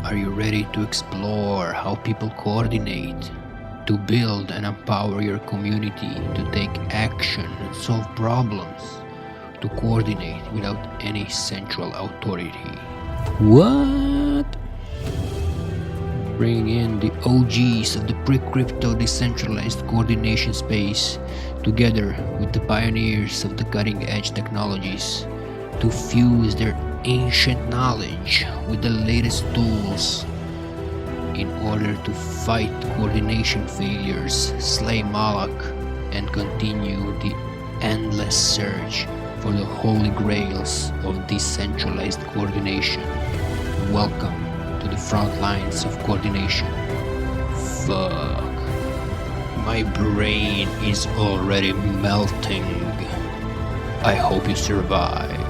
Are you ready to explore how people coordinate, to build and empower your community, to take action and solve problems, to coordinate without any central authority? What? Bringing in the OGs of the pre-crypto decentralized coordination space together with the pioneers of the cutting-edge technologies to fuse their ancient knowledge with the latest tools in order to fight coordination failures, slay Moloch, and continue the endless search for the holy grails of decentralized coordination. Welcome to the front lines of coordination. Fuck. My brain is already melting. I hope you survive.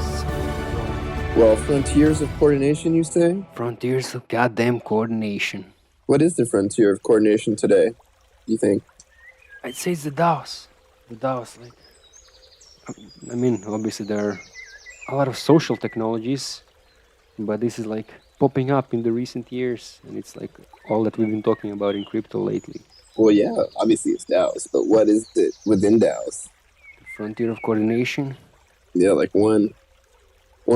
Well, frontiers of coordination, you say? Frontiers of goddamn coordination. What is the frontier of coordination today, you think? I'd say it's the DAOs. The DAOs, I mean, obviously there are a lot of social technologies, but this is like popping up in the recent years, and it's like all that we've been talking about in crypto lately. Well, yeah, obviously it's DAOs, but what is it within DAOs? The frontier of coordination? Yeah, like one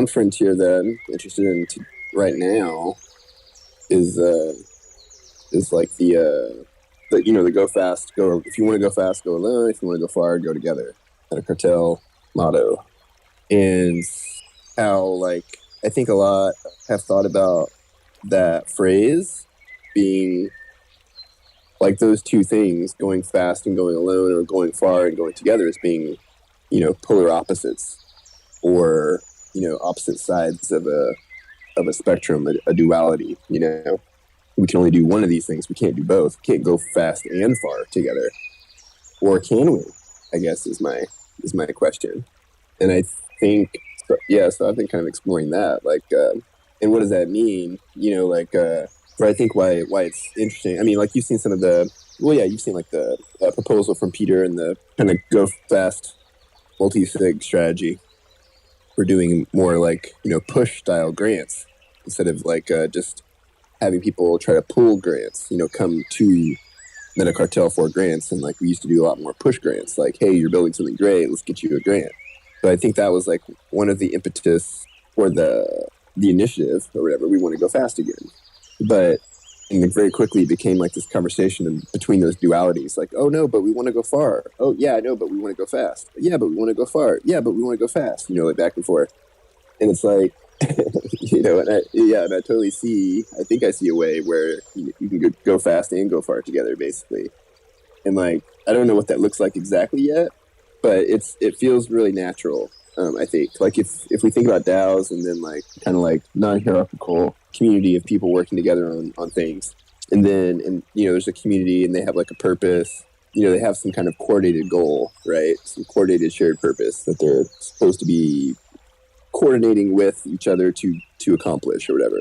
frontier that I'm interested in right now is like the go fast, go. If you want to go fast, go alone. If you want to go far, go together. MetaCartel motto, and how like I think a lot have thought about that phrase being like those two things, going fast and going alone, or going far and going together, as being, polar opposites, or opposite sides of a spectrum, a duality. We can only do one of these things. We can't do both. We can't go fast and far together, or can we? I guess is my question. And I think, so I've been kind of exploring that, and what does that mean? But I think why it's interesting. I mean, like you've seen some of you've seen like the proposal from Peter and the kind of go fast multi-sig strategy. We're doing more like, push style grants instead of just having people try to pull grants, come to MetaCartel for grants. And like we used to do a lot more push grants, like, hey, you're building something great, let's get you a grant. So I think that was like one of the impetus for the initiative or whatever. We want to go fast again. But and it very quickly became like this conversation between those dualities, like, oh no, but we want to go far. Oh yeah, I know, but we want to go fast. Yeah, but we want to go far. Yeah, but we want to go fast. Like back and forth. And it's like, and I totally see. I think I see a way where you can go fast and go far together, basically. And like, I don't know what that looks like exactly yet, but it feels really natural. I think like if we think about DAOs and then like kind of like non-hierarchical community of people working together on things, and there's a community and they have like a purpose, they have some kind of coordinated goal, right? Some coordinated shared purpose that they're supposed to be coordinating with each other to accomplish or whatever.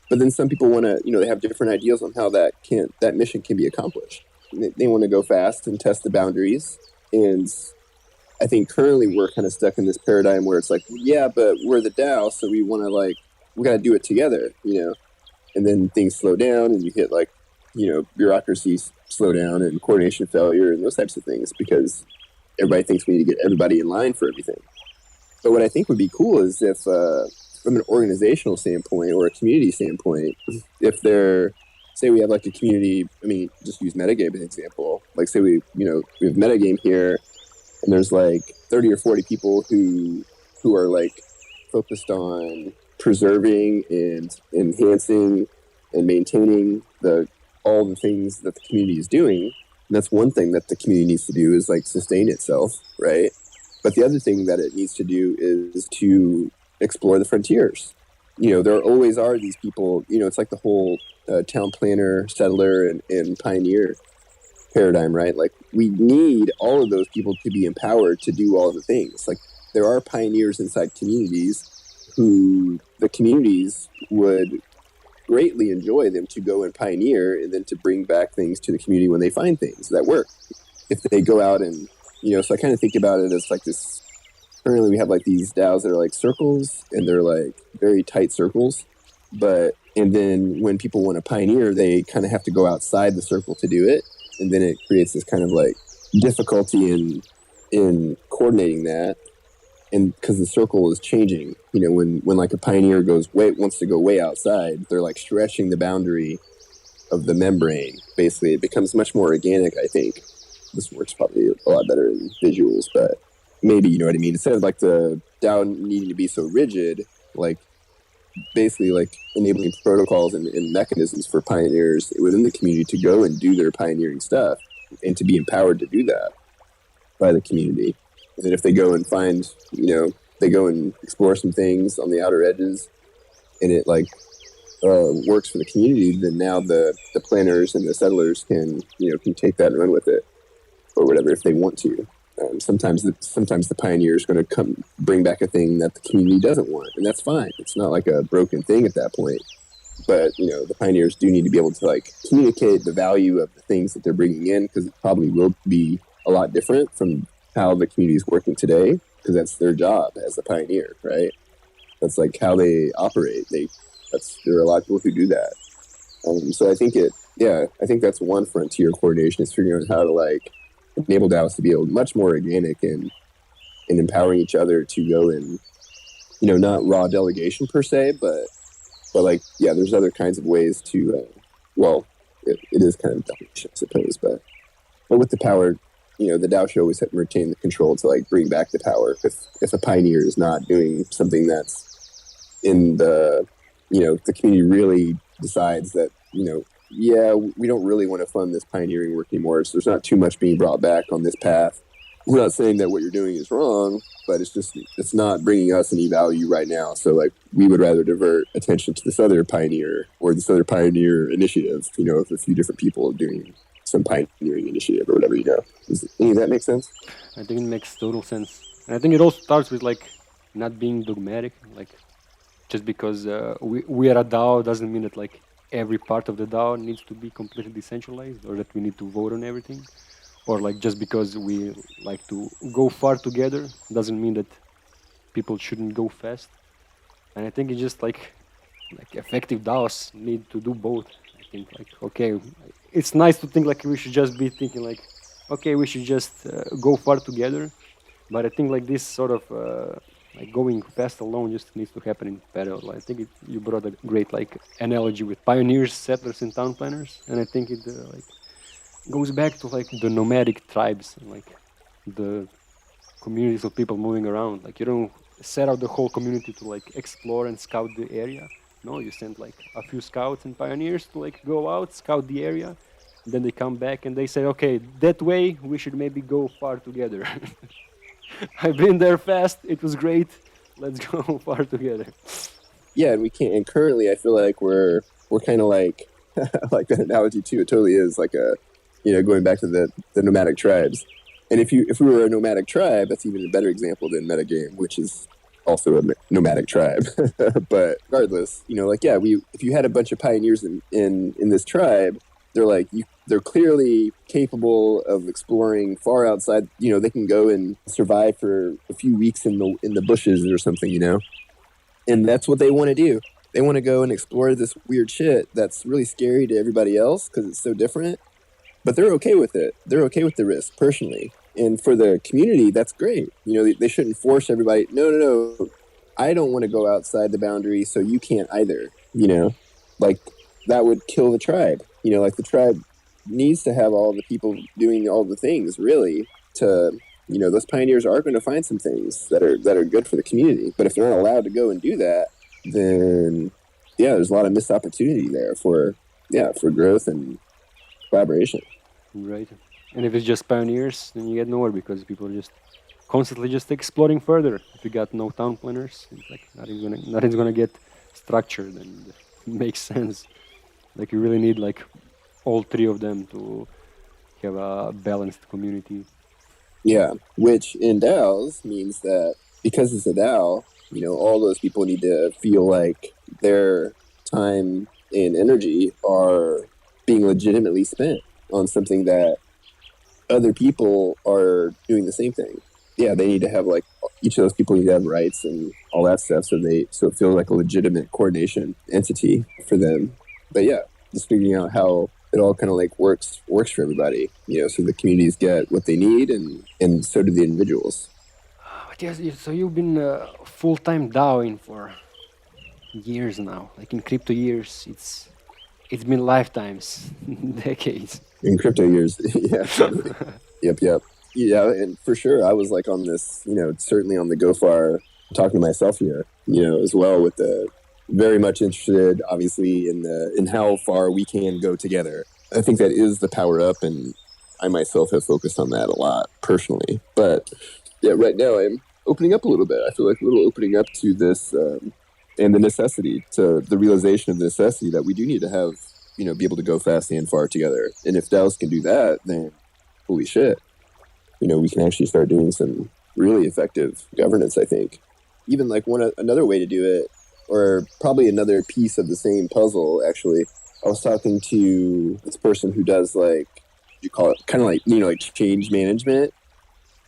But then some people want to, they have different ideas on how that mission can be accomplished. They want to go fast and test the boundaries. And I think currently we're kind of stuck in this paradigm where it's like, yeah, but we're the DAO, so we want to we got to do it together, and then things slow down and you hit bureaucracies slow down and coordination failure and those types of things because everybody thinks we need to get everybody in line for everything. But what I think would be cool is if, from an organizational standpoint or a community standpoint, if say we have like a community, I mean, just use metagame as an example. Like say we have metagame here, and there's like 30 or 40 people who are like focused on preserving and enhancing and maintaining all the things that the community is doing. And that's one thing that the community needs to do is like sustain itself, right? But the other thing that it needs to do is to explore the frontiers. There always are these people, it's like the whole town planner, settler, and pioneer paradigm, right? Like we need all of those people to be empowered to do all the things. Like there are pioneers inside communities who the communities would greatly enjoy them to go and pioneer and then to bring back things to the community when they find things that work. If they go out and, so I kind of think about it as like this, currently we have like these DAOs that are like circles and they're like very tight circles. And then when people want to pioneer, they kind of have to go outside the circle to do it. And then it creates this kind of like difficulty in coordinating that. And because the circle is changing, you know, when like a pioneer wants to go way outside, they're like stretching the boundary of the membrane. Basically, it becomes much more organic, I think. This works probably a lot better in visuals, but maybe, you know what I mean? Instead of like the DAO needing to be so rigid, like basically like enabling protocols and mechanisms for pioneers within the community to go and do their pioneering stuff and to be empowered to do that by the community. And then if they go and find, you know, they go and explore some things on the outer edges and it like works for the community, then now the planners and the settlers can take that and run with it or whatever if they want to. Sometimes the pioneer is going to come bring back a thing that the community doesn't want, and that's fine. It's not like a broken thing at that point. But, you know, the pioneers do need to be able to like communicate the value of the things that they're bringing in, because it probably will be a lot different from how the community is working today, because that's their job as a pioneer, right? That's like how they operate. There are a lot of people who do that. So I think that's one frontier coordination, is figuring out how to like enable DAOs to be much more organic and empowering each other to go and, you know, not raw delegation per se, but like, yeah, there's other kinds of ways to, it is kind of delegation, I suppose, but with the power, you know, the DAO should always retain the control to like bring back the power. If a pioneer is not doing something that's in the, you know, the community really decides that, you know, yeah, we don't really want to fund this pioneering work anymore, so there's not too much being brought back on this path. We're not saying that what you're doing is wrong, but it's not bringing us any value right now. So like, we would rather divert attention to this other pioneer or this other pioneer initiative, you know, of a few different people doing some pioneering initiative or whatever, you know. Does any of that make sense? I think it makes total sense. And I think it also starts with like not being dogmatic. Like, just because we are a DAO doesn't mean that like every part of the DAO needs to be completely decentralized, or that we need to vote on everything, or like just because we like to go far together doesn't mean that people shouldn't go fast. And I think it's just like effective DAOs need to do both. I think like, okay, it's nice to think like we should just be thinking like, okay, we should just go far together, but I think like this sort of like going fast alone just needs to happen in parallel. I think you brought a great like analogy with pioneers, settlers, and town planners, and I think it like goes back to like the nomadic tribes and like the communities of people moving around. Like, you don't set out the whole community to like explore and scout the area. No, you send like a few scouts and pioneers to like go out, scout the area, and then they come back and they say, okay, that way we should maybe go far together. I've been there fast. It was great. Let's go far together. Yeah, and we can't. And currently, I feel like we're kind of like like that analogy too. It totally is like a, you know, going back to the nomadic tribes. And if we were a nomadic tribe, that's even a better example than Metagame, which is also a nomadic tribe. But regardless, you know, like, yeah, if you had a bunch of pioneers in this tribe, they're clearly capable of exploring far outside. You know, they can go and survive for a few weeks in the bushes or something, you know. And that's what they want to do. They want to go and explore this weird shit that's really scary to everybody else because it's so different. But they're okay with it. They're okay with the risk, personally. And for the community, that's great. You know, they shouldn't force everybody. No. I don't want to go outside the boundary, so you can't either. You know, like, that would kill the tribe. You know, like, the tribe needs to have all the people doing all the things, really, to, you know, those pioneers are going to find some things that are good for the community. But if they're not allowed to go and do that, then, yeah, there's a lot of missed opportunity there for growth and collaboration. Right. And if it's just pioneers, then you get nowhere because people are just constantly just exploring further. If you got no town planners, it's like nothing's gonna get structured, and it makes sense. Like, you really need like all three of them to have a balanced community. Yeah, which in DAOs means that because it's a DAO, you know, all those people need to feel like their time and energy are being legitimately spent on something that other people are doing the same thing. Yeah, they need to have like each of those people need to have rights and all that stuff. So it feels like a legitimate coordination entity for them. But yeah, just figuring out how it all kind of like works for everybody, so the communities get what they need and so do the individuals. But yes, so you've been full-time DAOing for years now. Like in crypto years, it's been lifetimes, decades. In crypto years, yeah, totally. Yep. Yeah, and for sure, I was like on this, certainly on the go far, talking to myself here, as well, with the very much interested, obviously, in how far we can go together. I think that is the power up, and I myself have focused on that a lot personally. But yeah, right now I'm opening up a little bit. I feel like a little opening up to this and the necessity, to the realization of the necessity that we do need to have, be able to go fast and far together. And if DAOs can do that, then holy shit. We can actually start doing some really effective governance, I think. Even like another way to do it, or probably another piece of the same puzzle, actually. I was talking to this person who does you call it kind of like change management.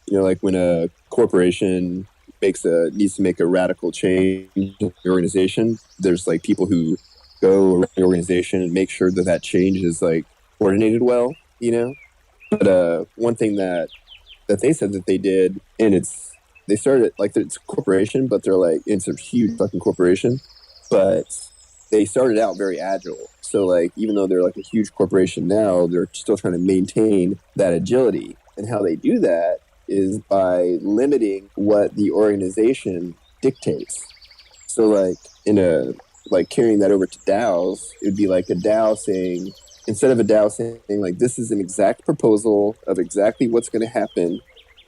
Like when a corporation needs to make a radical change in the organization, there's like people who go around the organization and make sure that change is like coordinated well, But one thing that they said that they did, and they started it's a corporation, but they're like, it's a huge fucking corporation, but they started out very agile. So even though they're like a huge corporation now, they're still trying to maintain that agility. And how they do that is by limiting what the organization dictates. So carrying that over to DAOs, it would be like a DAO saying, instead of a DAO saying this is an exact proposal of exactly what's going to happen,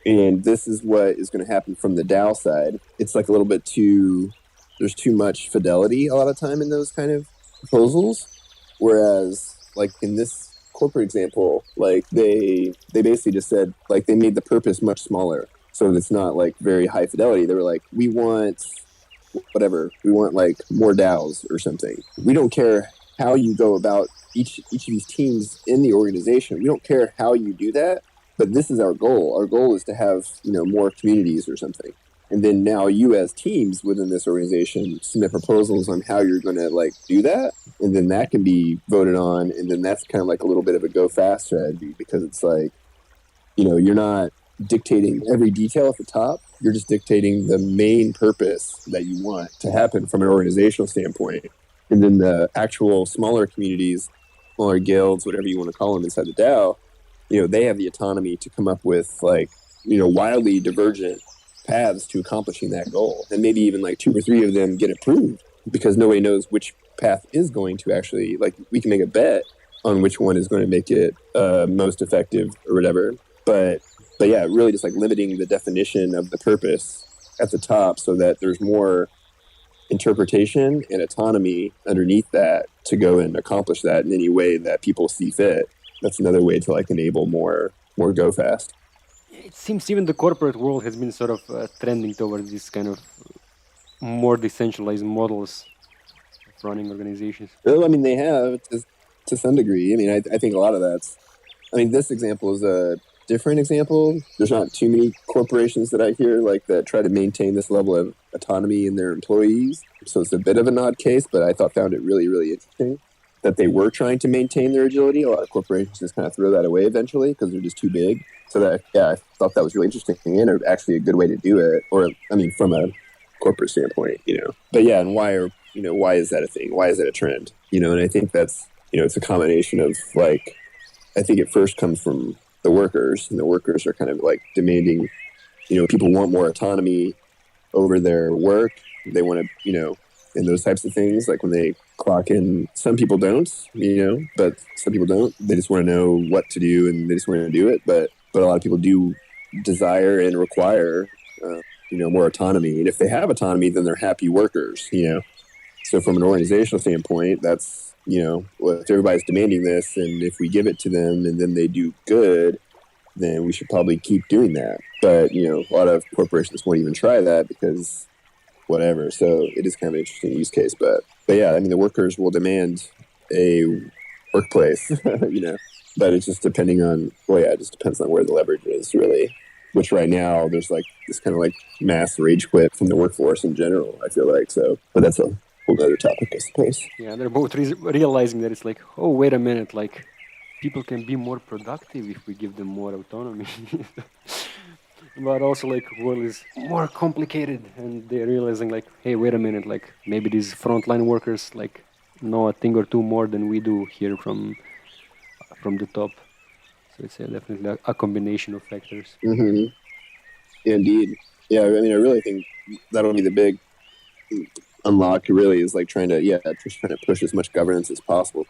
and this is what is going to happen from the DAO side, it's like a little bit there's too much fidelity a lot of time in those kind of proposals. Whereas in this corporate example, they basically just said they made the purpose much smaller. So it's not very high fidelity. They were like, we want more DAOs or something. We don't care how you go about each of these teams in the organization. We don't care how you do that, but this is our goal. Our goal is to have, more communities or something. And then now you as teams within this organization submit proposals on how you're going to do that. And then that can be voted on. And then that's kind of a little bit of a go fast strategy, because it's you're not dictating every detail at the top. You're just dictating the main purpose that you want to happen from an organizational standpoint. And then the actual smaller communities, smaller guilds, whatever you want to call them inside the DAO, they have the autonomy to come up with wildly divergent paths to accomplishing that goal. And maybe even 2 or 3 of them get approved, because nobody knows which path is going to actually, we can make a bet on which one is going to make it most effective or whatever. But yeah, really just limiting the definition of the purpose at the top so that there's more interpretation and autonomy underneath that to go and accomplish that in any way that people see fit. That's another way to enable more go fast. It seems even the corporate world has been sort of trending towards this kind of more decentralized models of running organizations. Well, they have to some degree. I think a lot of that's. This example is a different example. There's not too many corporations that I hear that try to maintain this level of autonomy in their employees. So it's a bit of an odd case, but I found it really, really interesting that they were trying to maintain their agility. A lot of corporations just kind of throw that away eventually because they're just too big. So that, I thought that was really interesting and actually a good way to do it. Or, from a corporate standpoint, But yeah, and why is that a thing? Why is that a trend? And I think that's, it's a combination of I think it first comes from the workers, and the workers are kind of demanding, people want more autonomy over their work. They want to, and those types of things, when they clock in, some people don't, but some people don't. They just want to know what to do and they just want to do it. But a lot of people do desire and require, more autonomy. And if they have autonomy, then they're happy workers, So from an organizational standpoint, that's, if everybody's demanding this, and if we give it to them and then they do good, then we should probably keep doing that. But, a lot of corporations won't even try that because whatever. So it is kind of an interesting use case. But yeah, the workers will demand a workplace, but it's just depending on, it just depends on where the leverage is, really. which right now there's like this kind of like mass rage quit from the workforce in general, I feel like. So, but that's a whole other topic, I suppose. Yeah, they're both realizing that it's like, oh, wait a minute, like people can be more productive if we give them more autonomy. But also, like, world is more complicated, and they're realizing, like, hey, wait a minute, like maybe these frontline workers like know a thing or two more than we do here from the top. So it's definitely a combination of factors. Mm-hmm. Yeah, indeed. Yeah, I mean, I really think that'll be the big unlock. Really, is like just trying to push as much governance as possible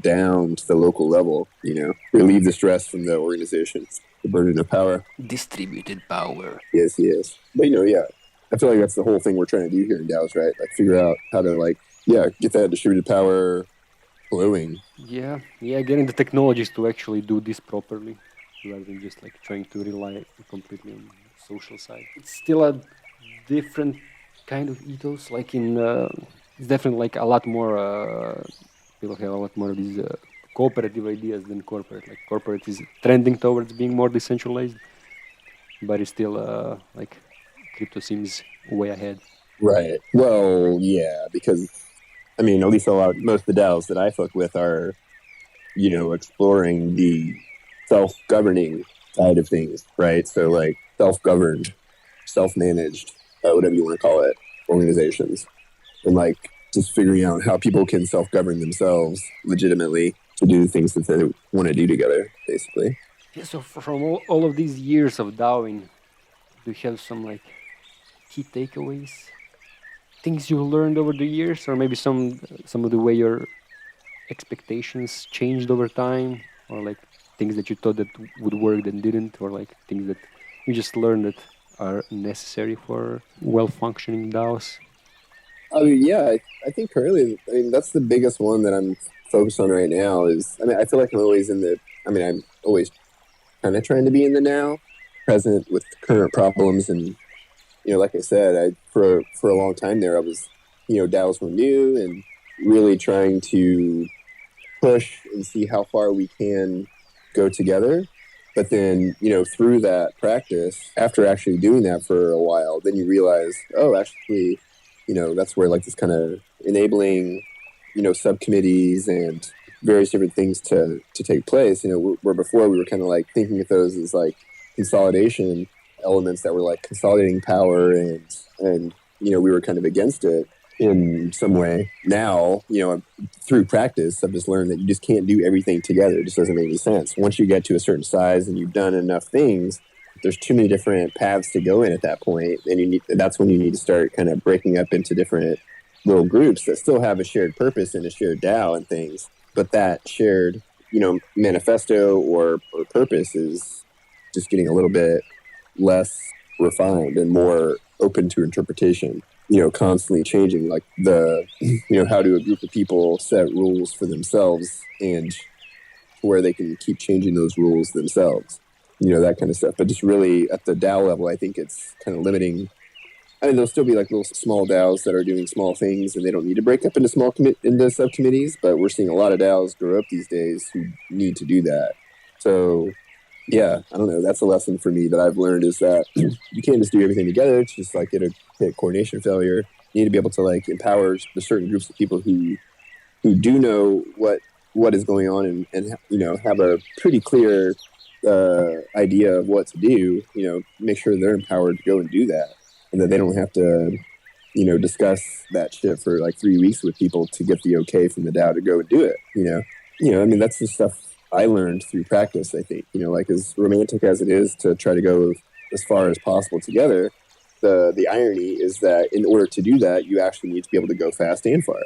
down to the local level. Relieve the stress from the organization, the burden of power. Distributed power. Yes. But yeah, I feel like that's the whole thing we're trying to do here in DAOs, right? Like figure out how to get that distributed power flowing. Yeah, getting the technologies to actually do this properly, rather than just like trying to rely completely on the social side. It's still a different kind of ethos. Like it's definitely like a lot more. People have a lot more of these cooperative ideas than corporate. Like corporate is trending towards being more decentralized, but it's still like crypto seems way ahead. Right. Well, yeah, because I mean, at least most of the DAOs that I fuck with are, exploring the self-governing side of things, right? So like self-governed, self-managed, whatever you want to call it, organizations, and like just figuring out how people can self-govern themselves legitimately to do things that they want to do together, basically. Yeah. So from all of these years of DAOing, do you have some like key takeaways? Things you learned over the years, or maybe some of the way your expectations changed over time, or like things that you thought that would work that didn't, or like things that you just learned that are necessary for well-functioning DAOs? I mean, yeah, I think currently, that's the biggest one that I'm focused on right now I feel like I'm always kind of trying to be in the now, present with current problems. And, like I said, for a long time there, I was, DAOs were new and really trying to push and see how far we can go together. But then, through that practice, after actually doing that for a while, then you realize, oh, actually, that's where like this kind of enabling, subcommittees and various different things to take place. Where before we were kind of like thinking of those as like consolidation elements that were like consolidating power and we were kind of against it in some way. Now, through practice, I've just learned that you just can't do everything together. It just doesn't make any sense. Once you get to a certain size and you've done enough things, there's too many different paths to go in at that point, and that's when you need to start kind of breaking up into different little groups that still have a shared purpose and a shared DAO and things, but that shared, manifesto or purpose is just getting a little bit less refined and more open to interpretation. Constantly changing, like how do a group of people set rules for themselves and where they can keep changing those rules themselves. That kind of stuff. But just really at the DAO level, I think it's kind of limiting. I mean, there'll still be like little small DAOs that are doing small things and they don't need to break up into into subcommittees, but we're seeing a lot of DAOs grow up these days who need to do that. So yeah, I don't know. That's a lesson for me that I've learned is that you can't just do everything together. It's just like hit coordination failure. You need to be able to like empower the certain groups of people who do know what is going on and have a pretty clear idea of what to do. Make sure they're empowered to go and do that, and that they don't have to discuss that shit for like 3 weeks with people to get the okay from the DAO to go and do it. I mean, that's the stuff I learned through practice. I think like as romantic as it is to try to go as far as possible together, the irony is that in order to do that, you actually need to be able to go fast and far.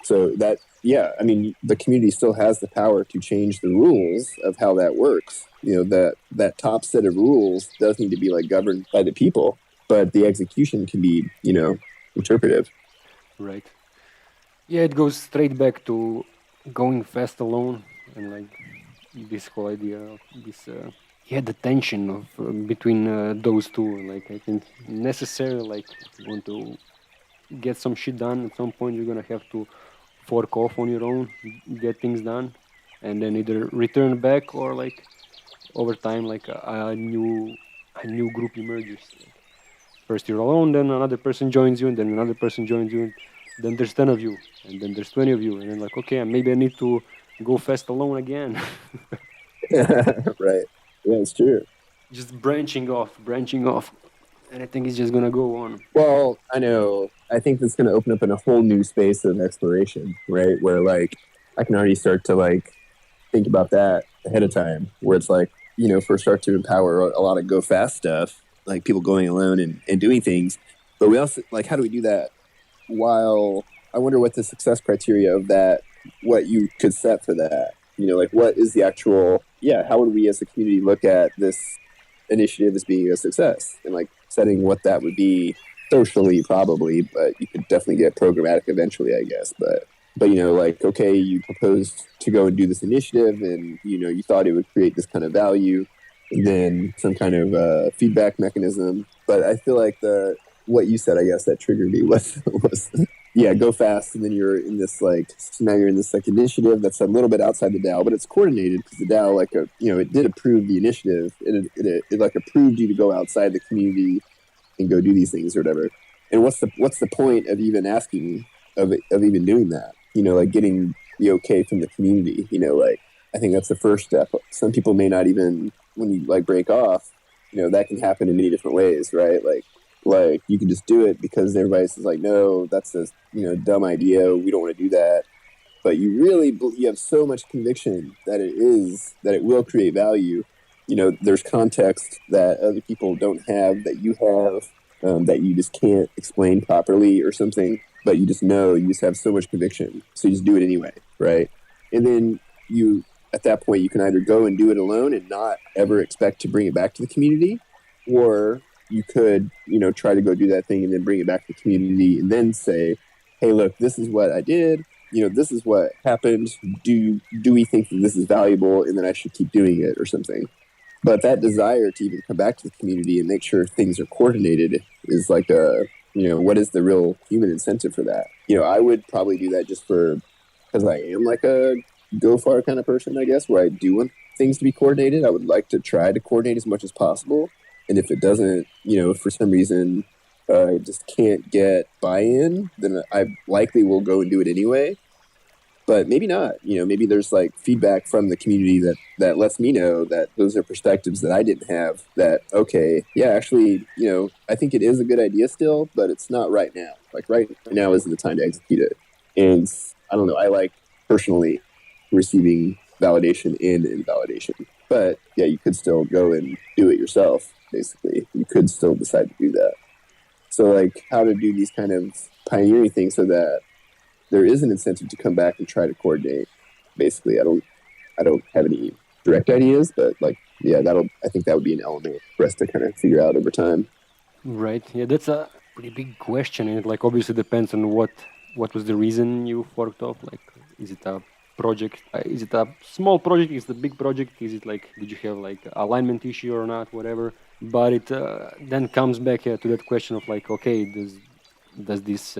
So that, yeah, I mean, the community still has the power to change the rules of how that works. That top set of rules does need to be like governed by the people, but the execution can be, interpretive. Right. Yeah, it goes straight back to going fast alone and like this whole idea of this, the tension of between those two. Like I think necessarily, like if you want to get some shit done, at some point you're gonna have to fork off on your own, get things done, and then either return back or like over time like a new a new group emerges. Like, first you're alone, then another person joins you, and then another person joins you. Then there's 10 of you, and then there's 20 of you, and then like, okay, maybe I need to go fast alone again. Right. Yeah, it's true. Just branching off, and I think it's just gonna go on. Well, I know. I think that's going to open up in a whole new space of exploration, right? Where like I can already start to like think about that ahead of time. Where it's like, first start to empower a lot of go fast stuff, like people going alone and doing things. But we also like, how do we do that? While I wonder what the success criteria of that, what you could set for that. Like what is the actual? Yeah, how would we as a community look at this initiative as being a success, and like setting what that would be socially, probably, but you could definitely get programmatic eventually, I guess. But like, okay, you proposed to go and do this initiative, and you thought it would create this kind of value, and then some kind of feedback mechanism. But I feel like what you said, I guess, that triggered me was yeah, go fast, and then you're in this like, so now you're in this like initiative that's a little bit outside the DAO, but it's coordinated because the DAO like it did approve the initiative, and it like approved you to go outside the community and go do these things or whatever. And what's the point of even asking of even doing that? Like getting the okay from the community. Like I think that's the first step. Some people may not even, when you like break off, that can happen in many different ways, right? Like you can just do it because everybody's like, no, that's a dumb idea. We don't want to do that. But you have so much conviction that it will create value. There's context that other people don't have that you have, that you just can't explain properly or something. But you just know, you just have so much conviction, so you just do it anyway, right? And then at that point, you can either go and do it alone and not ever expect to bring it back to the community, or you could, try to go do that thing and then bring it back to the community and then say, hey, look, this is what I did. This is what happened. Do we think that this is valuable and that I should keep doing it or something? But that desire to even come back to the community and make sure things are coordinated is like what is the real human incentive for that? I would probably do that just because I am like a go far kind of person, I guess, where I do want things to be coordinated. I would like to try to coordinate as much as possible. And if it doesn't, if for some reason I just can't get buy-in, then I likely will go and do it anyway. But maybe not. Maybe there's like feedback from the community that lets me know that those are perspectives that I didn't have. That, okay, yeah, actually, I think it is a good idea still, but it's not right now. Like right now isn't the time to execute it. And I don't know. I like personally receiving validation and invalidation. But yeah, you could still go and do it yourself. Basically, you could still decide to do that. So like how to do these kind of pioneering things so that there is an incentive to come back and try to coordinate. Basically, I don't have any direct ideas, but like, yeah, I think that would be an element for us to kind of figure out over time. Right. Yeah, that's a pretty big question, and it like obviously depends on what was the reason you forked off. Like, is it a project? Is it a small project? Is it a big project? Is it like, did you have like alignment issue or not? Whatever. But it then comes back to that question of like, okay, does this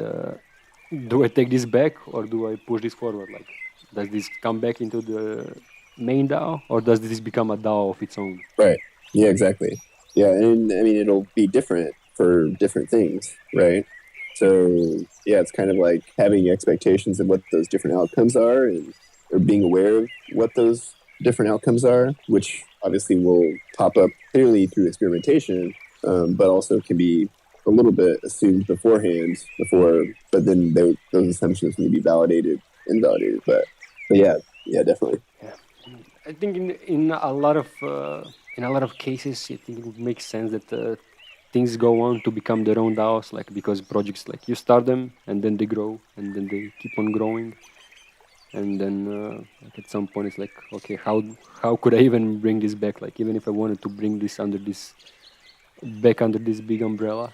do I take this back or do I push this forward? Like, does this come back into the main DAO or does this become a DAO of its own? Right. Yeah, exactly. Yeah, and I mean, it'll be different for different things, right? So yeah, it's kind of like having expectations of what those different outcomes are, or being aware of what those different outcomes are, which obviously will pop up clearly through experimentation, but also can be a little bit assumed beforehand, but then those assumptions need to be validated, invalidated. But yeah, definitely. Yeah. I think in a lot of cases, I think it would make sense that things go on to become their own DAOs, like because projects like you start them and then they grow and then they keep on growing, and then like at some point it's like, okay, how could I even bring this back? Like even if I wanted to bring this back under this big umbrella,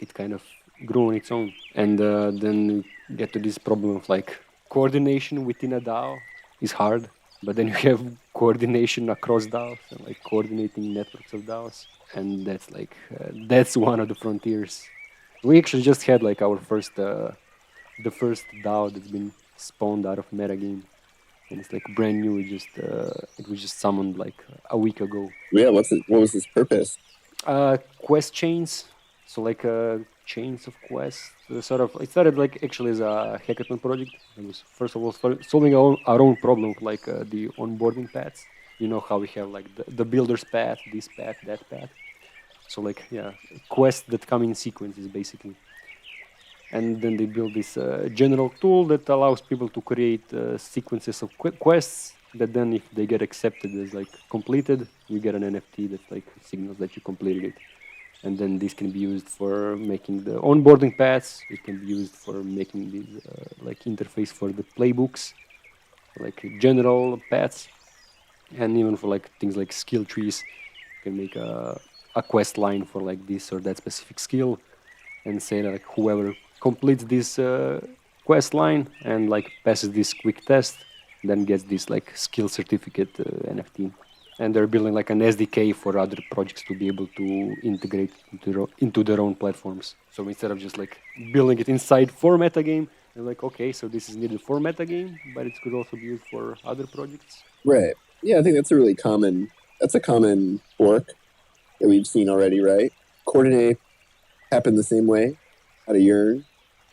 it kind of grew on its own, and then you get to this problem of like coordination within a DAO is hard, but then you have coordination across DAOs and like coordinating networks of DAOs, and that's like that's one of the frontiers. We actually just had like our first the first DAO that's been spawned out of metagame, and it's like brand new. It was just summoned like a week ago. Yeah, what was its purpose? Quest chains, so like chains of quests. Sort of, it started like actually as a hackathon project. It was first of all solving our own problem, like the onboarding paths. You know how we have like the builder's path, this path, that path. So like yeah, quests that come in sequences basically. And then they build this general tool that allows people to create sequences of quests that then if they get accepted as like completed, you get an NFT that like signals that you completed it. And then this can be used for making the onboarding paths. It can be used for making these like interface for the playbooks, like general paths, and even for like things like skill trees. You can make a quest line for like this or that specific skill, and say like whoever completes this quest line and like passes this quick test, then gets this like skill certificate NFT. And they're building like an SDK for other projects to be able to integrate into their own platforms. So instead of just like building it inside for metagame, they're like, okay, so this is needed for metagame, but it could also be used for other projects. Right. Yeah, I think that's a common fork that we've seen already, right? Coordinate happened the same way out of Yearn.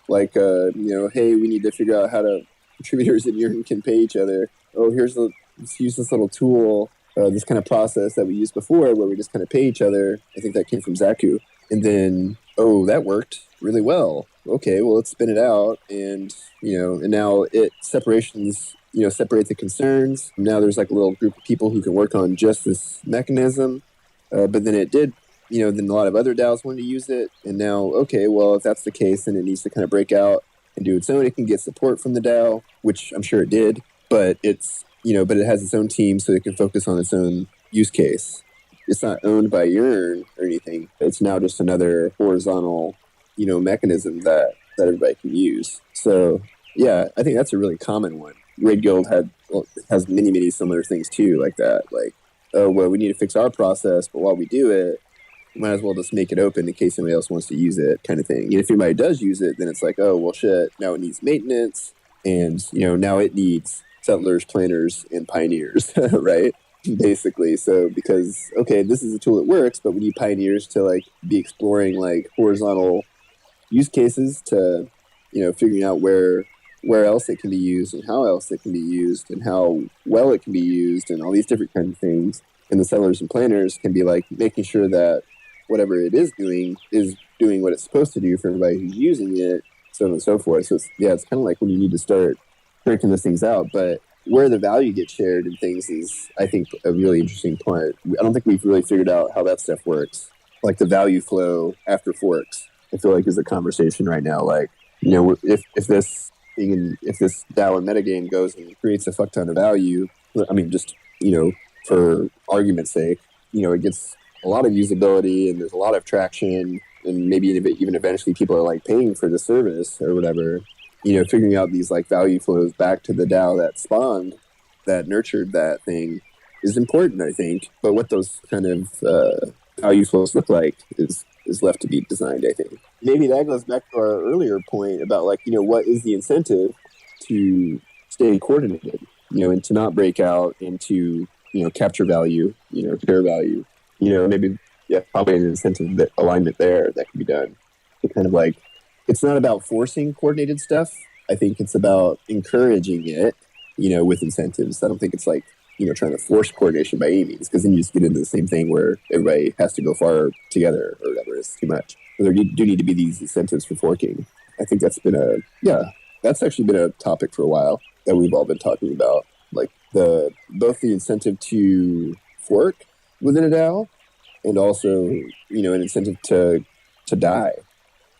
Like, hey, we need to figure out how to contributors in Yearn can pay each other. Oh, let's use this little tool, this kind of process that we used before where we just kind of pay each other. I think that came from Zaku. And then, oh, that worked really well. Okay, well, let's spin it out. And now it separates the concerns. Now there's like a little group of people who can work on just this mechanism. But then it did, then a lot of other DAOs wanted to use it. And now, okay, well, if that's the case, then it needs to kind of break out and do its own. It can get support from the DAO, which I'm sure it did, but it has its own team so it can focus on its own use case. It's not owned by Yearn or anything. It's now just another horizontal, mechanism that everybody can use. So yeah, I think that's a really common one. Raid Guild has many, many similar things too, like that. Like, oh, well, we need to fix our process, but while we do it, we might as well just make it open in case somebody else wants to use it, kind of thing. And if anybody does use it, then it's like, oh, well, shit, now it needs maintenance, and, now it needs settlers, planners, and pioneers, right? Basically. So because, okay, this is a tool that works, but we need pioneers to, like, be exploring, like, horizontal use cases to, figuring out where else it can be used and how else it can be used and how well it can be used and all these different kinds of things. And the settlers and planners can be like making sure that whatever it is doing what it's supposed to do for everybody who's using it, so on and so forth. So it's kind of like when you need to start breaking those things out. But where the value gets shared in things is, I think, a really interesting part. I don't think we've really figured out how that stuff works. Like the value flow after forks, I feel like is a conversation right now. Like, if this DAO and metagame goes and creates a fuck ton of value, I mean, just, for argument's sake, it gets a lot of usability and there's a lot of traction, and maybe even eventually people are like paying for the service or whatever, figuring out these like value flows back to the DAO that spawned, that nurtured that thing is important, I think. But what those kind of value flows look like is left to be designed, I think. Maybe that goes back to our earlier point about like, what is the incentive to stay coordinated, and to not break out and to, capture value, share value, maybe, probably an incentive alignment there that can be done. It kind of like, it's not about forcing coordinated stuff. I think it's about encouraging it, with incentives. I don't think it's like, trying to force coordination by any means, because then you just get into the same thing where everybody has to go far together or whatever. It's too much. But there do need to be these incentives for forking. I think that's actually been a topic for a while that we've all been talking about. Like both the incentive to fork within a DAO and also, an incentive to die,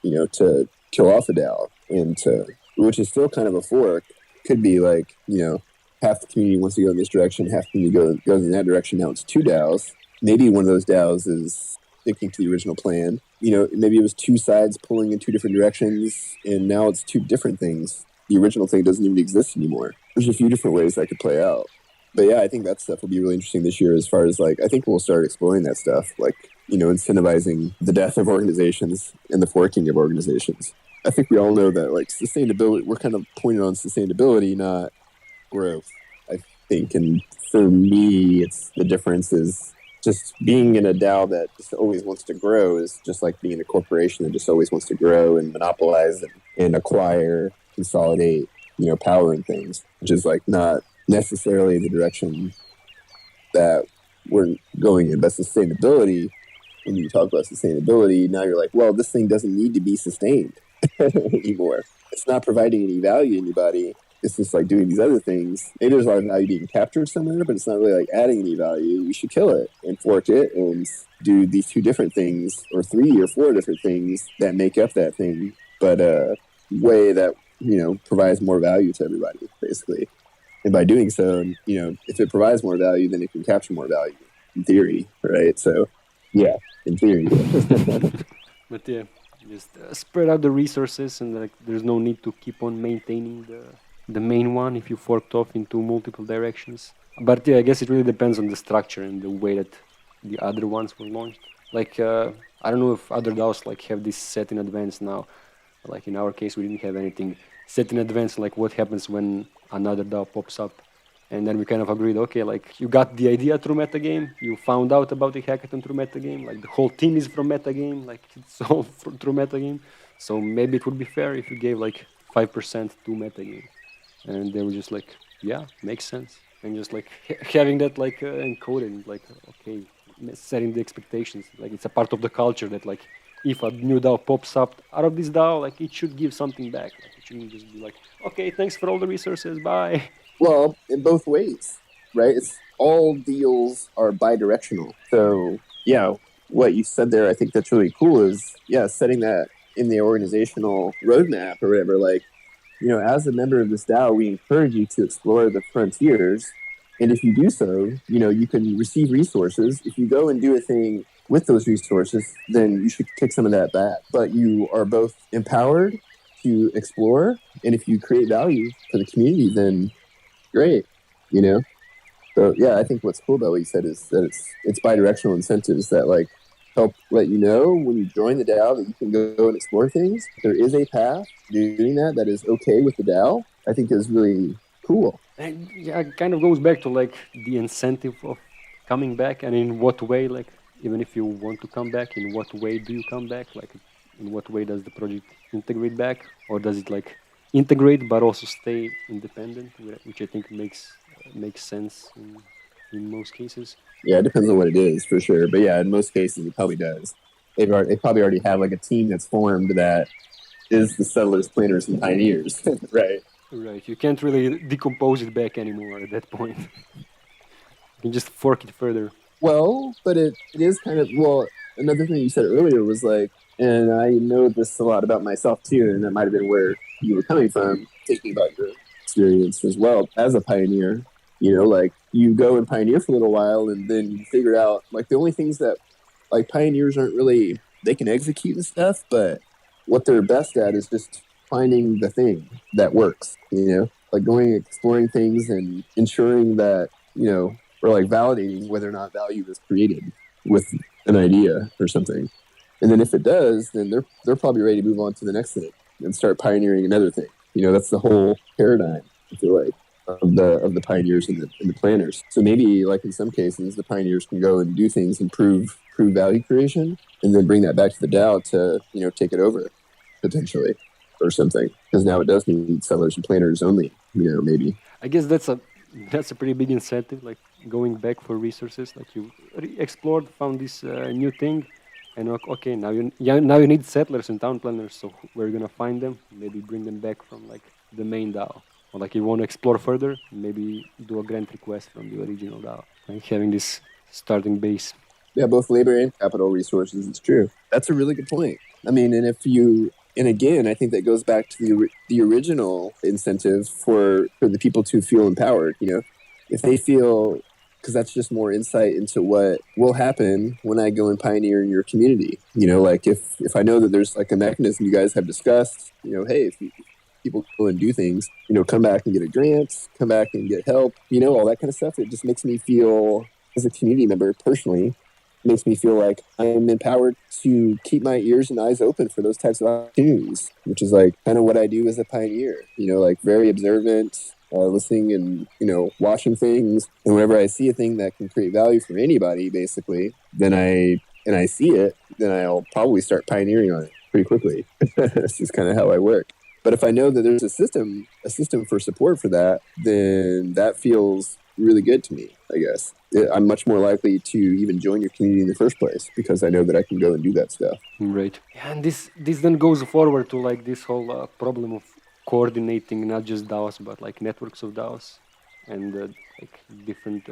to kill off a DAO, and which is still kind of a fork. Could be like, half the community wants to go in this direction, half the community goes in that direction. Now it's two DAOs. Maybe one of those DAOs is sticking to the original plan. Maybe it was two sides pulling in two different directions, and now it's two different things. The original thing doesn't even exist anymore. There's a few different ways that could play out. But yeah, I think that stuff will be really interesting this year as far as like, I think we'll start exploring that stuff, like, incentivizing the death of organizations and the forking of organizations. I think we all know that like sustainability, we're kind of pointed on sustainability, not growth, I think. And for me, it's the difference is just being in a DAO that just always wants to grow is just like being in a corporation that just always wants to grow and monopolize and acquire, consolidate, power and things, which is like not necessarily the direction that we're going in. But sustainability, when you talk about sustainability, now you're like, well, this thing doesn't need to be sustained anymore. It's not providing any value to anybody. It's just like doing these other things. Maybe there's a lot of value being captured somewhere, but it's not really like adding any value. We should kill it and fork it and do these 2 different things, or 3 or 4 different things that make up that thing, but a way that, provides more value to everybody, basically. And by doing so, if it provides more value, then it can capture more value, in theory, right? So, yeah, in theory. But yeah, just spread out the resources, and like there's no need to keep on maintaining the main one if you forked off into multiple directions. But yeah, I guess it really depends on the structure and the way that the other ones were launched. Like I don't know if other DAOs like have this set in advance now. Like in our case, we didn't have anything set in advance. Like what happens when another DAO pops up, and then we kind of agreed, okay, like you got the idea through metagame, you found out about the hackathon through metagame, like the whole team is from metagame, like it's all through metagame. So maybe it would be fair if you gave like 5% to metagame. And they were just like, yeah, makes sense. And just like having that like encoded, like, okay, setting the expectations. Like it's a part of the culture that like if a new DAO pops up out of this DAO, like it should give something back. Like it shouldn't just be like, okay, thanks for all the resources, bye. Well, in both ways, right? It's all deals are bi-directional. So yeah, what you said there, I think that's really cool is, yeah, setting that in the organizational roadmap or whatever, like, as a member of this DAO, we encourage you to explore the frontiers. And if you do so, you can receive resources. If you go and do a thing with those resources, then you should take some of that back. But you are both empowered to explore. And if you create value for the community, then great, So yeah, I think what's cool about what you said is that it's bi-directional incentives that like help let you know when you join the DAO that you can go and explore things. There is a path doing that is okay with the DAO. I think is really cool. And yeah, it kind of goes back to like the incentive of coming back, and in what way, like even if you want to come back, in what way do you come back? Like in what way does the project integrate back, or does it like integrate but also stay independent, which I think makes sense in most cases. Yeah, it depends on what it is for sure. But yeah, in most cases, it probably does. They probably already have like a team that's formed that is the settlers, planners, and pioneers, right? Right. You can't really decompose it back anymore at that point. You can just fork it further. Well, but it is kind of, well, another thing you said earlier was like, and I know this a lot about myself too, and that might have been where you were coming from, thinking about your experience as well as a pioneer. Like you go and pioneer for a little while and then you figure out like the only things that like pioneers aren't really, they can execute and stuff, but what they're best at is just finding the thing that works, like going and exploring things and ensuring that, or like validating whether or not value is created with an idea or something. And then if it does, then they're probably ready to move on to the next thing and start pioneering another thing. That's the whole paradigm, I feel like, of the pioneers and the planners. So maybe like in some cases, the pioneers can go and do things and prove value creation, and then bring that back to the DAO to take it over potentially or something. Because now it does need settlers and planners only. Maybe. I guess that's a pretty big incentive, like going back for resources. Like you explored, found this new thing. And okay, now you need settlers and town planners, so we're gonna find them, maybe bring them back from like the main DAO. Or like you want to explore further, maybe do a grant request from the original DAO. Like having this starting base. Yeah, both labor and capital resources, it's true. That's a really good point. I mean, and again, I think that goes back to the original incentive for the people to feel empowered, if they feel, because that's just more insight into what will happen when I go and pioneer in your community. Like if I know that there's like a mechanism you guys have discussed, hey, if people go and do things, come back and get a grant, come back and get help, all that kind of stuff. It just makes me feel, as a community member personally, makes me feel like I'm empowered to keep my ears and eyes open for those types of opportunities, which is like kind of what I do as a pioneer, like very observant, listening and, watching things. And whenever I see a thing that can create value for anybody, basically, then I see it, then I'll probably start pioneering on it pretty quickly. This is kind of how I work. But if I know that there's a system for support for that, then that feels really good to me, I guess. I'm much more likely to even join your community in the first place because I know that I can go and do that stuff. Right. Yeah, and this then goes forward to like this whole problem of coordinating not just DAOs but like networks of DAOs and like different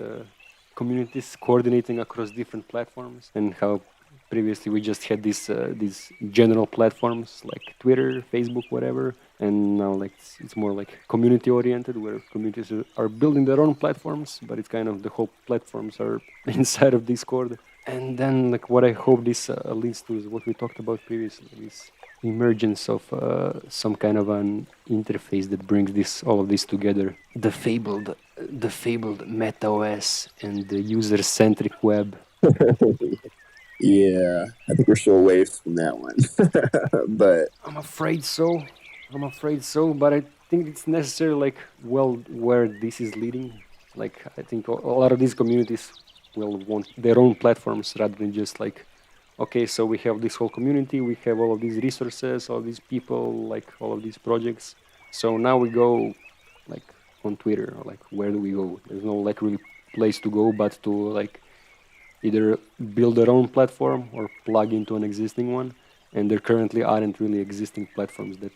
communities coordinating across different platforms, and how previously we just had these general platforms like Twitter, Facebook, whatever, and now like it's more like community oriented, where communities are building their own platforms, but it's kind of the whole platforms are inside of Discord. And then like what I hope this leads to is what we talked about previously, this emergence of some kind of an interface that brings all of this together, the fabled MetaOS and the user-centric web. Yeah, I think we're still a ways from that one. But I'm afraid so, but I think it's necessary, like, well, where this is leading. Like, I think a lot of these communities will want their own platforms rather than just like, okay, so we have this whole community, we have all of these resources, all these people, like all of these projects. So now we go like on Twitter, or like where do we go? There's no like really place to go but to like either build their own platform or plug into an existing one. And there currently aren't really existing platforms that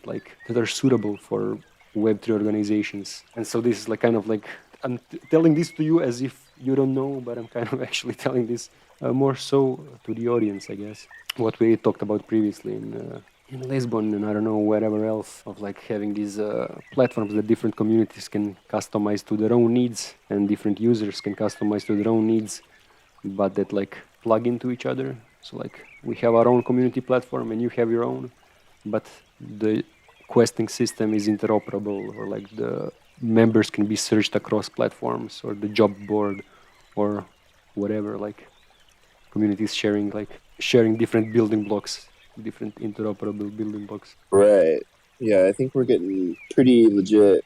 are suitable for Web3 organizations. And so this is like kind of like, I'm telling this to you as if you don't know, but I'm kind of actually telling this more so to the audience, I guess. What we talked about previously in Lisbon and I don't know, wherever else, of like having these platforms that different communities can customize to their own needs and different users can customize to their own needs, but that like plug into each other. So like we have our own community platform and you have your own, but the questing system is interoperable, or like the members can be searched across platforms, or the job board, or whatever, like communities sharing different building blocks, different interoperable building blocks. Right. Yeah, I think we're getting pretty legit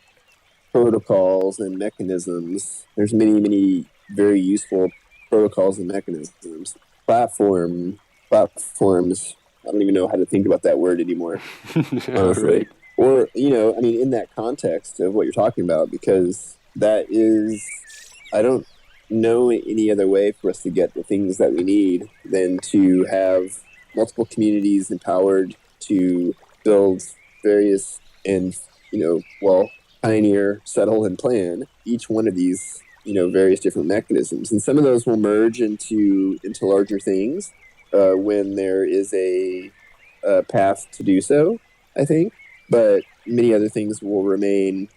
protocols and mechanisms. There's many very useful protocols and mechanisms. Platforms, I don't even know how to think about that word anymore, honestly. Right. Or, in that context of what you're talking about, because that is, I don't know any other way for us to get the things that we need than to have multiple communities empowered to build various and, pioneer, settle, and plan each one of these, various different mechanisms. And some of those will merge into larger things when there is a path to do so, I think. But many other things will remain,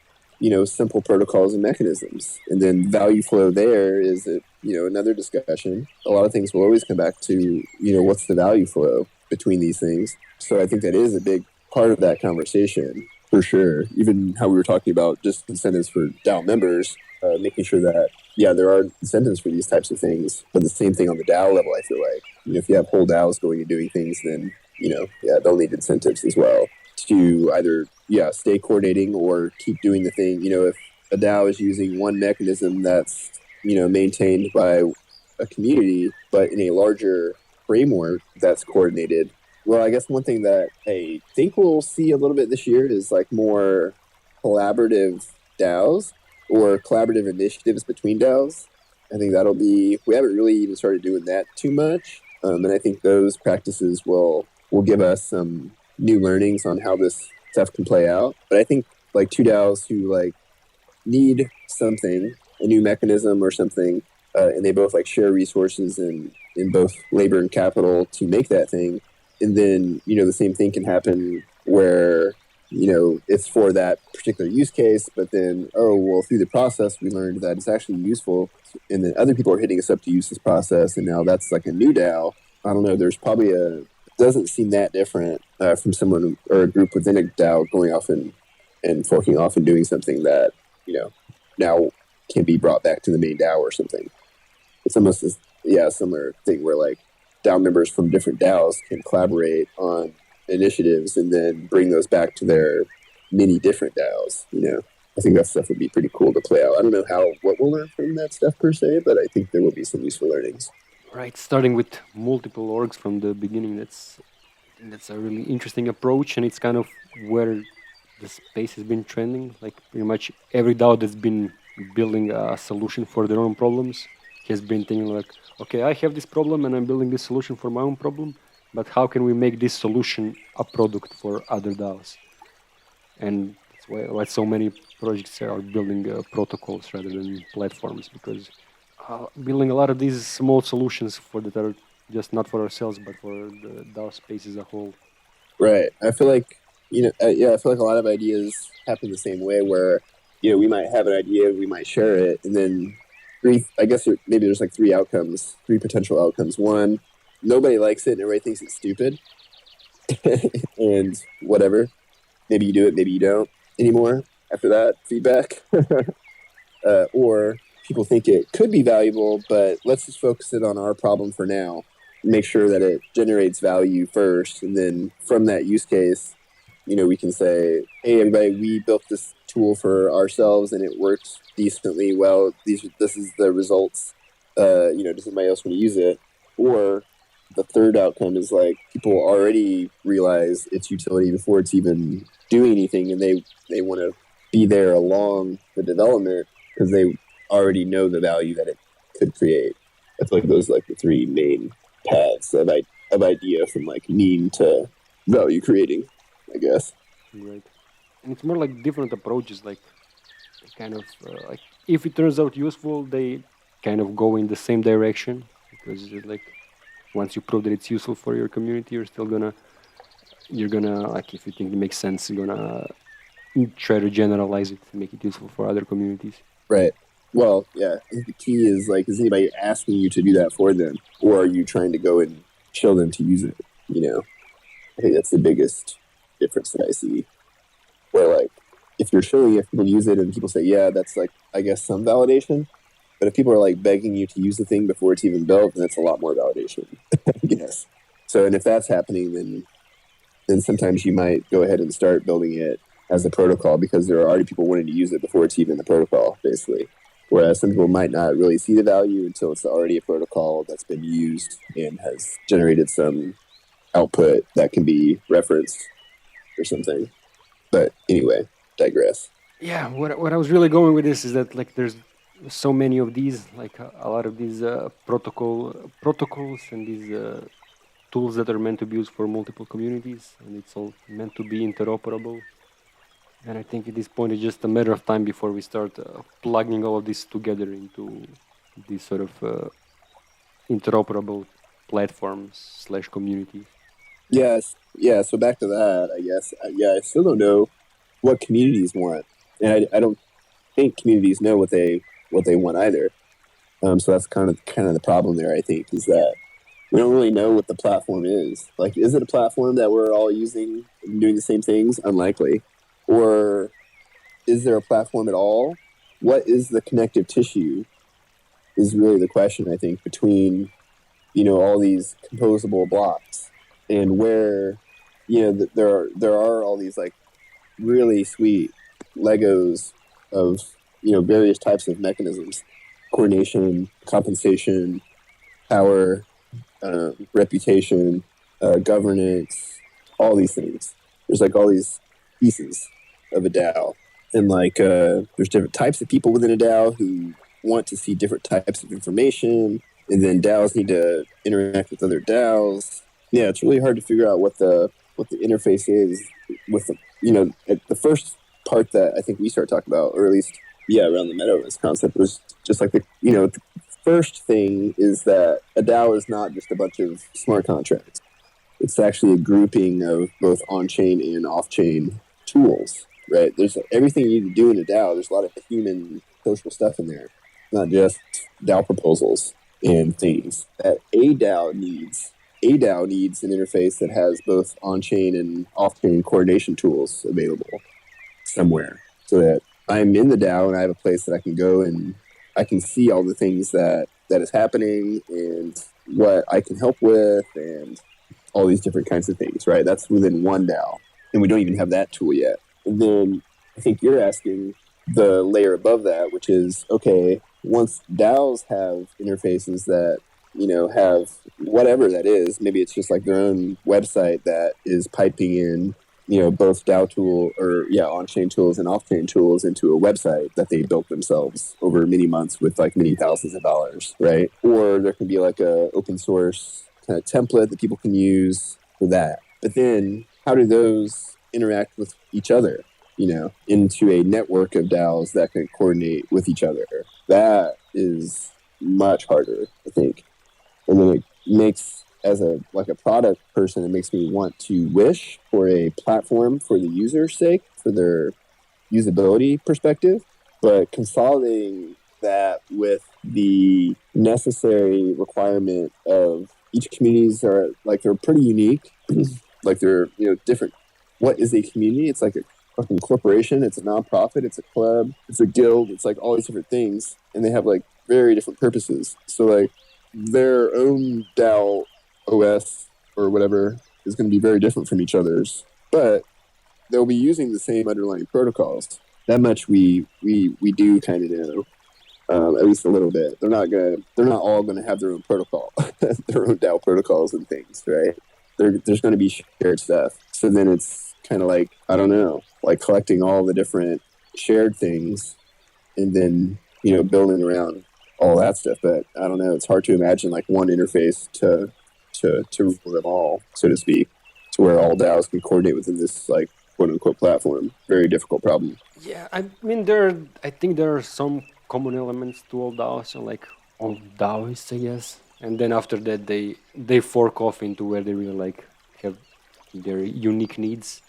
simple protocols and mechanisms. And then value flow there is, another discussion. A lot of things will always come back to, what's the value flow between these things. So I think that is a big part of that conversation, for sure. Even how we were talking about just incentives for DAO members, making sure that, there are incentives for these types of things. But the same thing on the DAO level, I feel like. If you have whole DAOs going and doing things, then, they'll need incentives as well to either, stay coordinating or keep doing the thing. If a DAO is using one mechanism that's, maintained by a community, but in a larger framework that's coordinated. Well, I guess one thing that I think we'll see a little bit this year is like more collaborative DAOs or collaborative initiatives between DAOs. I think we haven't really even started doing that too much. And I think those practices will give us some new learnings on how this stuff can play out. But I think like two DAOs who like need something, a new mechanism or something, and they both like share resources and in both labor and capital to make that thing. And then, the same thing can happen where, it's for that particular use case, but then, through the process, we learned that it's actually useful. And then other people are hitting us up to use this process. And now that's like a new DAO. I don't know. There's probably doesn't seem that different from someone or a group within a DAO going off and forking off and doing something that, now can be brought back to the main DAO or something. It's almost a similar thing where like DAO members from different DAOs can collaborate on initiatives and then bring those back to their many different DAOs, I think that stuff would be pretty cool to play out. I don't know what we'll learn from that stuff per se, but I think there will be some useful learnings. Right, starting with multiple orgs from the beginning, that's a really interesting approach, and it's kind of where the space has been trending. Like pretty much every DAO that's been building a solution for their own problems has been thinking like, okay, I have this problem and I'm building this solution for my own problem, but how can we make this solution a product for other DAOs? And that's why so many projects are building protocols rather than platforms, because building a lot of these small solutions that are just not for ourselves, but for the DAO space as a whole. Right. I feel like, I feel like a lot of ideas happen the same way where, we might have an idea, we might share it, and then maybe there's like three potential outcomes. One, nobody likes it and everybody thinks it's stupid. And whatever. Maybe you do it, maybe you don't anymore after that feedback. Or people think it could be valuable, but let's just focus it on our problem for now. Make sure that it generates value first, and then from that use case, we can say, hey, everybody, we built this tool for ourselves and it works decently well. This is the results. Does anybody else want to use it? Or the third outcome is like people already realize its utility before it's even doing anything, and they want to be there along the development because they already know the value that it could create. I feel like those are like the three main paths of idea from like meme to value creating, I guess. Right. And it's more like different approaches, like kind of like if it turns out useful, they kind of go in the same direction, because it's like once you prove that it's useful for your community, you're gonna like, if you think it makes sense, you're gonna try to generalize it and make it useful for other communities. Right. Well, yeah. I think the key is like, is anybody asking you to do that for them, or are you trying to go and show them to use it? I think that's the biggest difference that I see. Where like, if you're showing if people use it and people say, yeah, that's like, I guess some validation. But if people are like begging you to use the thing before it's even built, then that's a lot more validation. Yes. So, and if that's happening, then sometimes you might go ahead and start building it as a protocol because there are already people wanting to use it before it's even the protocol, basically. Whereas some people might not really see the value until it's already a protocol that's been used and has generated some output that can be referenced or something. But anyway, digress. Yeah, what I was really going with this is that like there's so many of these, like a lot of these protocols and these tools that are meant to be used for multiple communities, and it's all meant to be interoperable. And I think at this point it's just a matter of time before we start plugging all of this together into these sort of interoperable platforms / communities. Yes. Yeah. So back to that, I guess. I still don't know what communities want, and I don't think communities know what they want either. So that's kind of the problem there. I think is that we don't really know what the platform is. Like, is it a platform that we're all using and doing the same things? Unlikely. Or is there a platform at all? What is the connective tissue is really the question, I think, between, all these composable blocks, and where, there are all these like really sweet Legos of, various types of mechanisms, coordination, compensation, power, reputation, governance, all these things. There's like all these pieces of a DAO, and like there's different types of people within a DAO who want to see different types of information, and then DAOs need to interact with other DAOs. Yeah, it's really hard to figure out what the interface is with the first part that I think we started talking about, or at least around the metaverse concept, was just like the first thing is that a DAO is not just a bunch of smart contracts. It's actually a grouping of both on-chain and off-chain tools, right? There's everything you need to do in a DAO. There's a lot of human social stuff in there, not just DAO proposals and things that a DAO needs. A DAO needs an interface that has both on-chain and off-chain coordination tools available somewhere, so that I'm in the DAO and I have a place that I can go and I can see all the things that is happening and what I can help with and all these different kinds of things, right? That's within one DAO, and we don't even have that tool yet. And then I think you're asking, the layer above that, which is, okay, once DAOs have interfaces that, have whatever that is, maybe it's just like their own website that is piping in, both DAO tool or on-chain tools and off-chain tools into a website that they built themselves over many months with like many thousands of dollars, right? Or there can be like a open source kind of template that people can use for that. But then how do those interact with each other, into a network of DAOs that can coordinate with each other? That is much harder, I think. And then it makes, as a product person, it makes me want to wish for a platform for the user's sake, for their usability perspective, but consolidating that with the necessary requirement of each communities are like, they're pretty unique. Like they're, different. What is a community? It's like a fucking corporation. It's a nonprofit. It's a club. It's a guild. It's like all these different things. And they have like very different purposes. So like their own DAO OS or whatever is going to be very different from each other's, but they'll be using the same underlying protocols. That much we do kind of know, at least a little bit. They're not all gonna have their own protocol, their own DAO protocols and things, right? There's going to be shared stuff. So then it's kind of like, I don't know, like collecting all the different shared things and then, building around all that stuff. But I don't know, it's hard to imagine like one interface to rule them all, so to speak, to where all DAOs can coordinate within this like quote unquote platform. Very difficult problem. Yeah, I mean, I think there are some common elements to all DAOs, and like all DAOists, I guess. And then after that, they fork off into where they really like have their unique needs,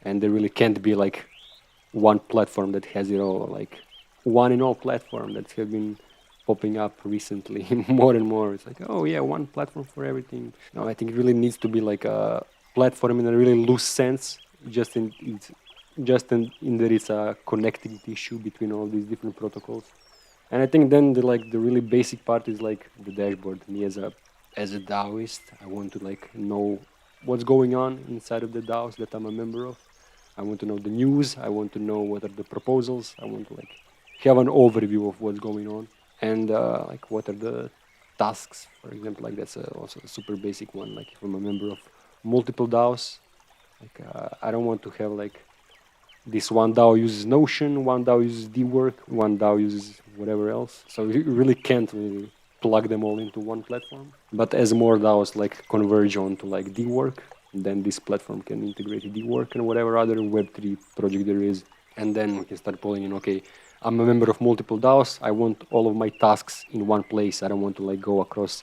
and there really can't be like one platform that has it all, like one in all platform that have been popping up recently more and more. It's like, oh yeah, one platform for everything. No, I think it really needs to be like a platform in a really loose sense, just in that it's a connectivity issue between all these different protocols. And I think then the really basic part is like the dashboard. Me as a DAOist, I want to like know what's going on inside of the DAOs that I'm a member of. I want to know the news. I want to know what are the proposals. I want to like have an overview of what's going on, and like what are the tasks, for example. Like that's also a super basic one. Like if I'm a member of multiple DAOs, like I don't want to have like this one DAO uses Notion, one DAO uses dwork, one DAO uses whatever else. So you really can't really plug them all into one platform. But as more DAOs like converge onto like dwork, then this platform can integrate dwork and whatever other Web3 project there is. And then we can start pulling in, okay, I'm a member of multiple DAOs. I want all of my tasks in one place. I don't want to like go across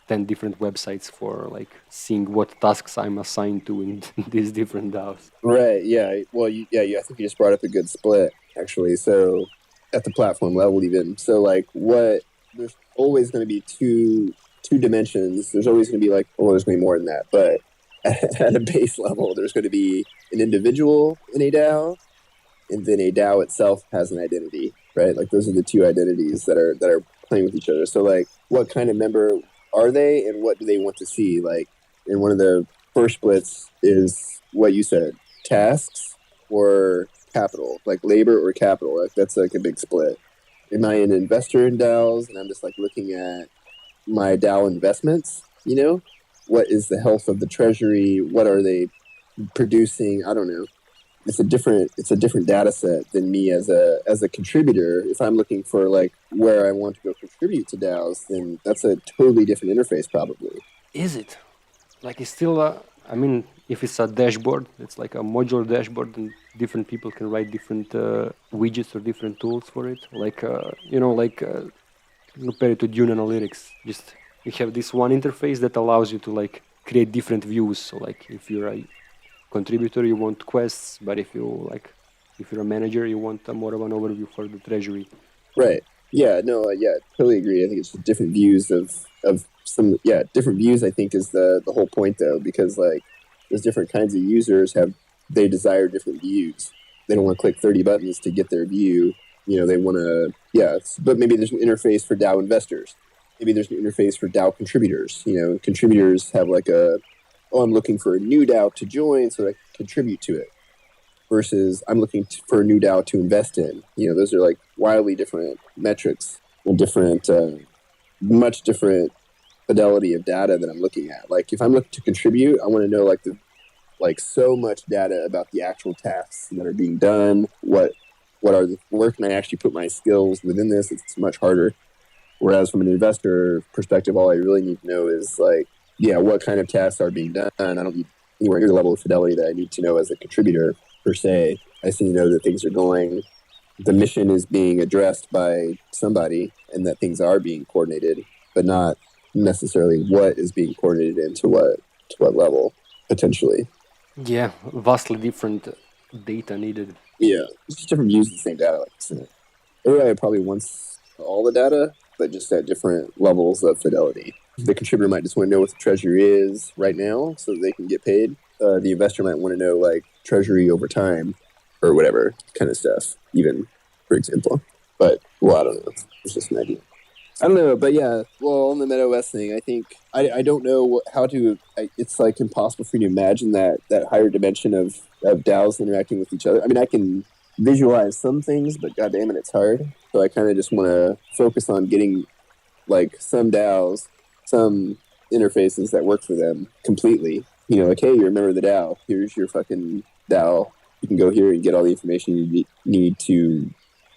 10 different websites for like seeing what tasks I'm assigned to in these different DAOs. Right. Yeah. Well, I think you just brought up a good split, actually. So at the platform level, even. So like there's always going to be two dimensions. There's always going to be like, there's going to be more than that. But at a base level, there's going to be an individual in a DAO, and then a DAO itself has an identity, right? Like those are the two identities that are playing with each other. So like, what kind of member are they, and what do they want to see? Like, in one of the first splits is what you said: tasks or capital, like labor or capital. Like that's like a big split. Am I an investor in DAOs, and I'm just like looking at my DAO investments? What is the health of the treasury? What are they producing? I don't know. It's a different data set than me as a contributor. If I'm looking for like where I want to go contribute to DAOs, then that's a totally different interface probably. Is it? Like it's still I mean, if it's a dashboard, it's like a modular dashboard, and different people can write different widgets or different tools for it. Like compare it to Dune Analytics. Just you have this one interface that allows you to like create different views. So like if you're a contributor, you want quests, but if you're a manager, you want more of an overview for the treasury. Right. Yeah. No. Totally agree. I think it's different views of some. Yeah, different views. I think is the whole point though, because like there's different kinds of users they desire different views. They don't want to click 30 buttons to get their view. They want to. Yeah. But maybe there's an interface for DAO investors. Maybe there's an interface for DAO contributors. Contributors have like I'm looking for a new DAO to join so that I can contribute to it. versus I'm looking for a new DAO to invest in. Those are like wildly different metrics and different, much different fidelity of data that I'm looking at. Like if I'm looking to contribute, I want to know like so much data about the actual tasks that are being done. Where can I actually put my skills within this? It's much harder. Whereas from an investor perspective, all I really need to know is like, what kind of tasks are being done. I don't need anywhere near the level of fidelity that I need to know as a contributor per se. I just need to know that things are going, the mission is being addressed by somebody and that things are being coordinated, but not necessarily what is being coordinated into what level potentially. Yeah, vastly different data needed. Yeah, it's just different views of the same data. Like everybody probably wants all the data, but just at different levels of fidelity. The contributor might just want to know what the treasury is right now so that they can get paid. The investor might want to know like treasury over time or whatever kind of stuff, even, for example. But, I don't know. It's just an idea. I don't know, but yeah, on the MetaOS thing, I think, I don't know how to, it's like impossible for me to imagine that higher dimension of DAOs interacting with each other. I mean, I can visualize some things, but goddamn it, it's hard. So I kind of just want to focus on getting like some DAOs, some interfaces that work for them completely. Like, hey, you're a member of the DAO. Here's your fucking DAO. You can go here and get all the information you need to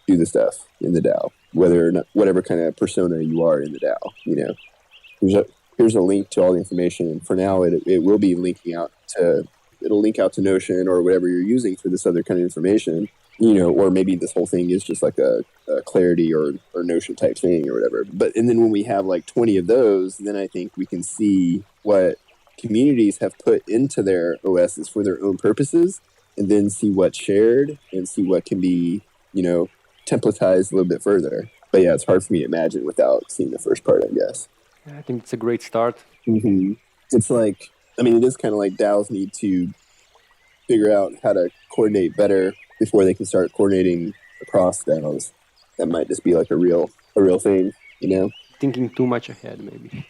do the stuff in the DAO, whether or not, whatever kind of persona you are in the DAO. Here's a link to all the information. And for now, it will be linking out to, it'll link out to Notion or whatever you're using for this other kind of information. Or maybe this whole thing is just like a Clarity or Notion type thing or whatever. And then when we have like 20 of those, then I think we can see what communities have put into their OSs for their own purposes, and then see what's shared and see what can be, templatized a little bit further. But yeah, it's hard for me to imagine without seeing the first part, I guess. Yeah, I think it's a great start. Mm-hmm. It's like, I mean, it is kind of like DAOs need to figure out how to coordinate better before they can start coordinating across DAOs. That might just be like a real thing, Thinking too much ahead, maybe.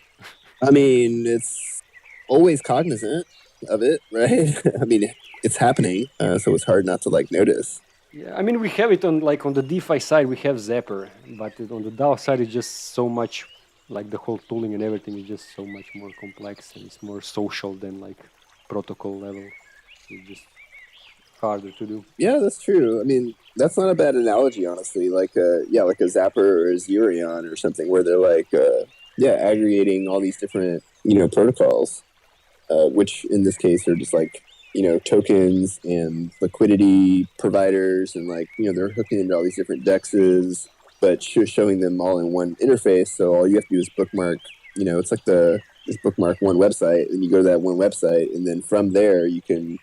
I mean, it's always cognizant of it, right? I mean, it's happening, so it's hard not to like notice. Yeah, I mean, we have it on the DeFi side, we have Zapper, but on the DAO side, it's just so much, like the whole tooling and everything is just so much more complex, and it's more social than like protocol level. It's just harder to do. Yeah, that's true. I mean, that's not a bad analogy, honestly. Like a Zapper or a Xerion or something, where they're like, aggregating all these different, protocols, which in this case are just like, tokens and liquidity providers, and like, they're hooking into all these different dexes, but showing them all in one interface. So all you have to do is bookmark, it's like just bookmark one website, and you go to that one website, and then from there you can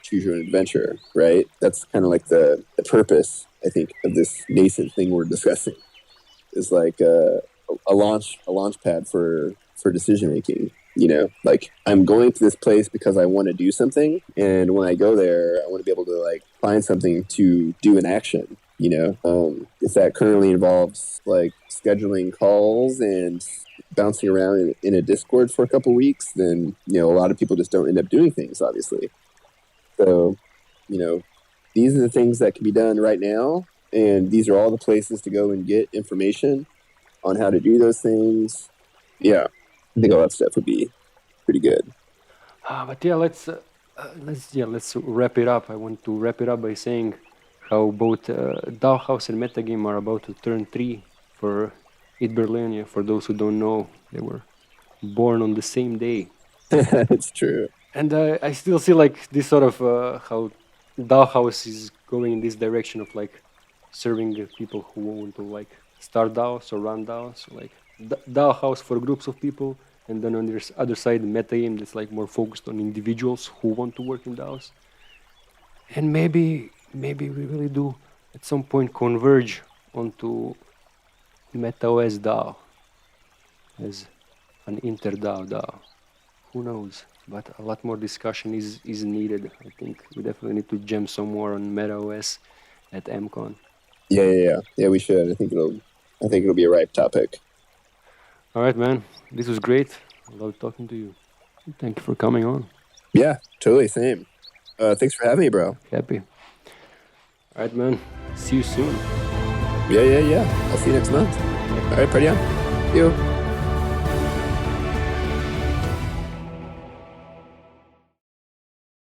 choose your own adventure, right? That's kind of like the purpose, I think, of this nascent thing we're discussing, is like a launch pad for decision making. Like I'm going to this place because I want to do something, and when I go there, I want to be able to like find something to do an action. If that currently involves like scheduling calls and bouncing around in a Discord for a couple weeks, then a lot of people just don't end up doing things, obviously. So, these are the things that can be done right now, and these are all the places to go and get information on how to do those things. Yeah, I think all that stuff would be pretty good. But yeah, let's wrap it up. I want to wrap it up by saying how both DAOhaus and Metagame are about to turn 3 for Eat Berlin. Yeah, for those who don't know, they were born on the same day. It's true. And I still see like this sort of how DAOhaus is going in this direction of like serving people who want to like start DAOs or run DAOs. So like DAOhaus for groups of people, and then on the other side, Metagame that's like more focused on individuals who want to work in DAOs. And maybe we really do at some point converge onto MetaOS DAO as an inter-DAO DAO. Who knows? But a lot more discussion is needed. I think we definitely need to jam some more on MetaOS at MCon. Yeah. We should. I think it'll be a ripe topic. All right, man. This was great. I love talking to you. Thank you for coming on. Yeah, totally. Same. Thanks for having me, bro. Happy. All right, man. See you soon. Yeah. I'll see you next month. All right, party on. See you.